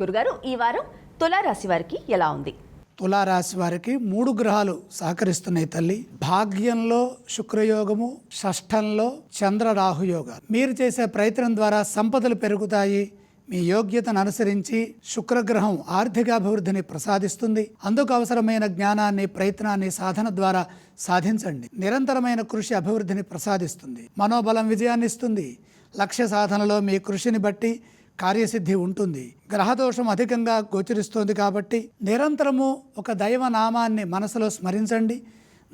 గురుగారు, ఈ వారం తులారాశి వారికి ఎలా ఉంది? తులారాశి వారికి 3 గ్రహాలు సహకరిస్తున్నాయి తల్లి. భాగ్యంలో శుక్రయోగము, షష్ఠంలో చంద్ర రాహుయోగాలు. మీరు చేసే ప్రయత్నం ద్వారా సంపదలు పెరుగుతాయి. మీ యోగ్యతను అనుసరించి శుక్రగ్రహం ఆర్థికాభివృద్ధిని ప్రసాదిస్తుంది. అందుకు అవసరమైన జ్ఞానాన్ని, ప్రయత్నాన్ని సాధన ద్వారా సాధించండి. నిరంతరమైన కృషి అభివృద్ధిని ప్రసాదిస్తుంది. మనోబలం విజయాన్ని ఇస్తుంది. లక్ష్య సాధనలో మీ కృషిని బట్టి కార్యసిద్ధి ఉంటుంది. గ్రహదోషం అధికంగా గోచరిస్తోంది కాబట్టి నిరంతరము ఒక దైవ నామాన్ని మనసులో స్మరించండి.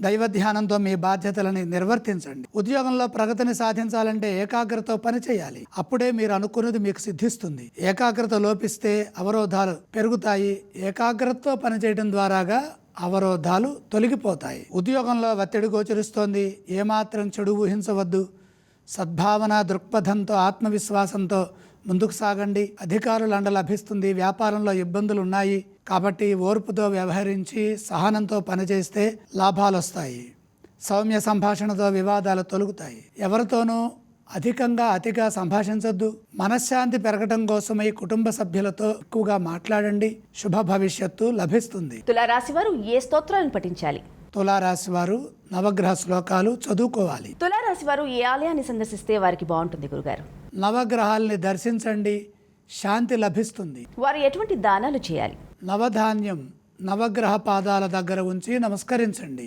దైవ ధ్యానంతో మీ బాధ్యతలని నిర్వర్తించండి. ఉద్యోగంలో ప్రగతిని సాధించాలంటే ఏకాగ్రతతో పనిచేయాలి. అప్పుడే మీరు అనుకున్నది మీకు సిద్ధిస్తుంది. ఏకాగ్రత లోపిస్తే అవరోధాలు పెరుగుతాయి. ఏకాగ్రతతో పనిచేయడం ద్వారాగా అవరోధాలు తొలగిపోతాయి. ఉద్యోగంలో ఒత్తిడి గోచరిస్తోంది. ఏమాత్రం చెడు ఊహించవద్దు. సద్భావన దృక్పథంతో, ఆత్మవిశ్వాసంతో ముందుకు సాగండి. అధికారుల అండ లభిస్తుంది. వ్యాపారంలో ఇబ్బందులు ఉన్నాయి కాబట్టి ఓర్పుతో వ్యవహరించి సహనంతో పనిచేస్తే లాభాలు వస్తాయి. సౌమ్య సంభాషణతో వివాదాలు తొలగుతాయి. ఎవరితోనూ అతిగా సంభాషించొద్దు. మనశ్శాంతి పెరగడం కోసమై కుటుంబ సభ్యులతో ఎక్కువగా మాట్లాడండి. శుభ భవిష్యత్తు లభిస్తుంది. తులారాశి వారు ఏ స్తోత్రాలను పఠించాలి? తులారాశి వారు నవగ్రహ శ్లోకాలు చదువుకోవాలి. తులారాశి వారు ఏ ఆలయాన్ని సందర్శిస్తే వారికి బాగుంటుంది గురుగారు? నవగ్రహాల్ని దర్శించండి. శాంతి లభిస్తుంది. వారు ఎటువంటి దానాలు చేయాలి? నవధాన్యం నవగ్రహ పాదాల దగ్గర ఉంచి నమస్కరించండి.